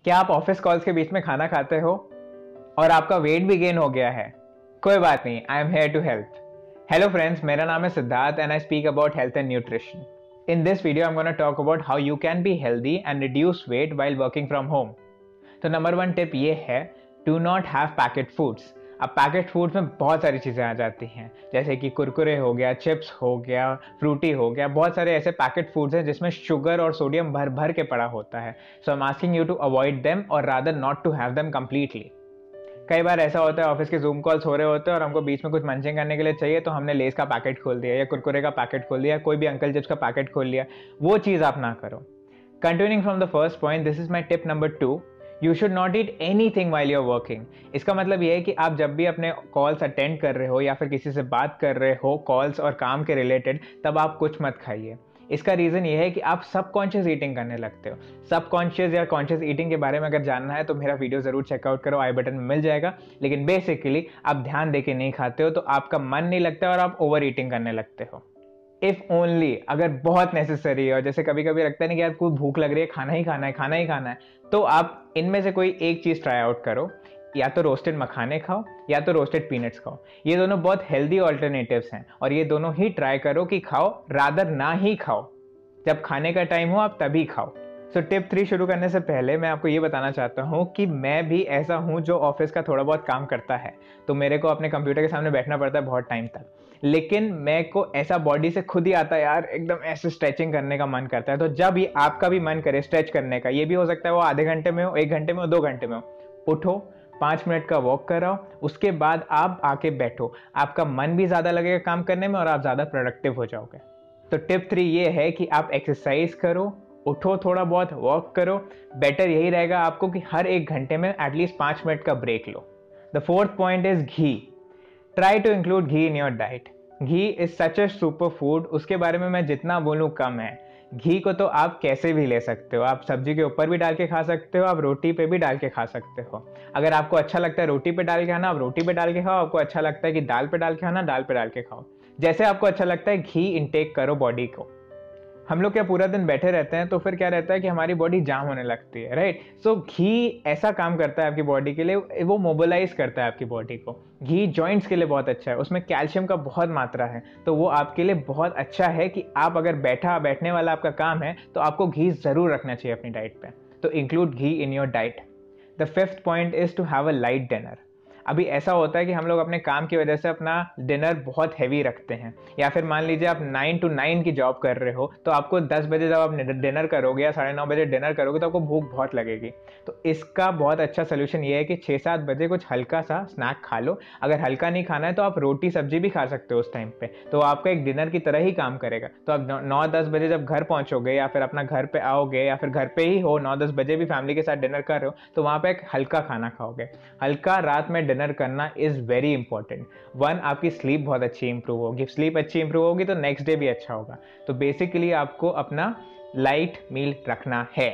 क्या आप office calls के बीच में खाना खाते हो और आपका वेट भी गेन हो गया है? कोई बात नहीं, I am here to help. Hello friends, मेरा नाम है Siddharth and I speak about health and nutrition. In this video I am gonna talk about how you can be healthy and reduce weight while working from home. तो number 1 tip ये है, do not have packet foods. अब packet foods में बहुत सारी चीज़ें आ जाती हैं, जैसे कि कुरकुरे हो गया, चिप्स हो गया, फ्रूटी हो गया। बहुत सारे ऐसे पैकेट फूड्स हैं जिसमें शुगर और सोडियम भर भर के पड़ा होता है। So I am asking you to avoid them or rather not to have them completely. कई बार ऐसा होता है, ऑफिस के जूम कॉल्स हो रहे होते हैं और हमको बीच में कुछ मंचिंग करने के लिए चाहिए, तो हमने लेस का पैकेट खोल दिया या कुरकुरे का पैकेट खोल दिया, कोई भी अंकल चिप्स का पैकेट खोल लिया। वो चीज़ आप ना करो। Continuing from the first point, this is my tip number 2, you should not eat anything while you are working. इसका मतलब ये है कि आप जब भी अपने कॉल्स अटेंड कर रहे हो या फिर किसी से बात कर रहे हो कॉल्स और काम के रिलेटेड, तब आप कुछ मत खाइए। इसका रीज़न ये है कि आप सबकॉन्शियस ईटिंग करने लगते हो। सबकॉन्शियस या कॉन्शियस ईटिंग के बारे में अगर जानना है तो मेरा वीडियो ज़रूर चेकआउट करो, आई बटन में मिल जाएगा। लेकिन बेसिकली आप ध्यान देके नहीं खाते हो, तो आपका मन नहीं लगता और आप ओवर ईटिंग करने लगते हो। इफ ओनली अगर बहुत नेसेसरी है और जैसे कभी कभी लगता है ना कि यार कोई भूख लग रही है, खाना ही खाना है, खाना ही खाना है, तो आप इनमें से कोई एक चीज़ ट्राई आउट करो। या तो रोस्टेड मखाने खाओ या तो रोस्टेड पीनट्स खाओ। ये दोनों बहुत हेल्दी ऑल्टरनेटिव्स हैं और ये दोनों ही ट्राई करो कि खाओ, रादर ना ही खाओ। जब खाने का टाइम हो आप तभी खाओ। सो टिप 3 शुरू करने से पहले मैं आपको ये बताना चाहता हूँ कि मैं भी ऐसा हूँ जो ऑफिस का थोड़ा बहुत काम करता है, तो मेरे को अपने कंप्यूटर के सामने बैठना पड़ता है बहुत टाइम तक। लेकिन मेरे को ऐसा बॉडी से खुद ही आता है यार, एकदम ऐसे स्ट्रेचिंग करने का मन करता है। तो जब ये आपका भी मन करे स्ट्रेच करने का, ये भी हो सकता है वो आधे घंटे में हो, 1 घंटे में हो, 2 घंटे में हो, उठो 5 मिनट का वॉक कराओ, उसके बाद आप आके बैठो। आपका मन भी ज़्यादा लगेगा काम करने में और आप ज़्यादा प्रोडक्टिव हो जाओगे। तो टिप 3 ये है कि आप एक्सरसाइज करो, उठो, थोड़ा बहुत वॉक करो। बेटर यही रहेगा आपको कि हर 1 घंटे में एटलीस्ट 5 मिनट का ब्रेक लो। The 4th point is ghee. Try to include ghee in your diet. Ghee is such a super food, उसके बारे में मैं जितना बोलूँ कम है। घी को तो आप कैसे भी ले सकते हो, आप सब्जी के ऊपर भी डाल के खा सकते हो, आप रोटी पे भी डाल के खा सकते हो। अगर आपको अच्छा लगता है रोटी पे डाल के खाना, आप रोटी पे डाल के खाओ। आपको अच्छा लगता है कि दाल पे डाल के खाना, दाल पे डाल के खाओ। जैसे आपको अच्छा लगता है, घी इनटेक करो बॉडी को। हम लोग क्या पूरा दिन बैठे रहते हैं, तो फिर क्या रहता है कि हमारी बॉडी जाम होने लगती है, राइट। सो घी ऐसा काम करता है आपकी बॉडी के लिए, वो मोबिलाइज करता है आपकी बॉडी को। घी जॉइंट्स के लिए बहुत अच्छा है, उसमें कैल्शियम का बहुत मात्रा है, तो वो आपके लिए बहुत अच्छा है कि आप अगर बैठने वाला आपका काम है तो आपको घी जरूर रखना चाहिए अपनी डाइट पे। तो include ghee in your diet. The 5th point is to have a light dinner. अभी ऐसा होता है कि हम लोग अपने काम की वजह से अपना डिनर बहुत हैवी रखते हैं, या फिर मान लीजिए आप 9 to 9 की जॉब कर रहे हो, तो आपको 10 बजे जब आप डिनर करोगे या 9:30 बजे डिनर करोगे तो आपको भूख बहुत लगेगी। तो इसका बहुत अच्छा सोल्यूशन ये है कि 6-7 बजे कुछ हल्का सा स्नैक खा लो। अगर हल्का नहीं खाना है तो आप रोटी सब्जी भी खा सकते हो उस टाइम पे, तो आपका एक डिनर की तरह ही काम करेगा। तो आप 9-10 बजे जब घर पहुंचोगे या फिर अपना घर पे आओगे या फिर घर पे ही हो, 9-10 बजे भी फैमिली के साथ डिनर कर रहे हो, तो वहां पे एक हल्का खाना खाओगे। हल्का रात में डिनर करना इज वेरी इंपॉर्टेंट। 1, आपकी स्लीप बहुत अच्छी इंप्रूव होगी, स्लीप अच्छी इंप्रूव होगी तो नेक्स्ट डे भी अच्छा होगा। तो बेसिकली आपको अपना लाइट मील रखना है।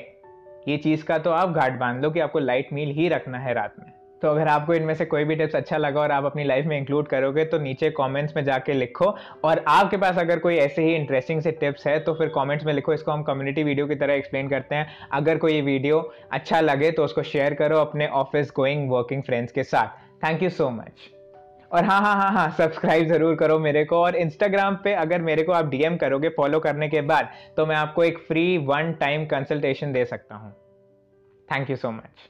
ये चीज का तो आप गांठ बांध लो कि आपको लाइट मील ही रखना है रात में। तो अगर आपको इनमें से कोई भी टिप्स अच्छा लगा और आप अपनी लाइफ में इंक्लूड करोगे तो नीचे कमेंट्स में जाके लिखो। और आपके पास अगर कोई ऐसे ही इंटरेस्टिंग से टिप्स है तो फिर कमेंट्स में लिखो, इसको हम कम्युनिटी वीडियो की तरह एक्सप्लेन करते हैं। अगर कोई ये वीडियो अच्छा लगे तो उसको शेयर करो अपने ऑफिस गोइंग वर्किंग फ्रेंड्स के साथ। Thank you so much. और हाँ, सब्सक्राइब जरूर करो मेरे को। और इंस्टाग्राम पे अगर मेरे को आप डीएम करोगे फॉलो करने के बाद, तो मैं आपको एक फ्री 1 टाइम कंसल्टेशन दे सकता हूँ। Thank you so much.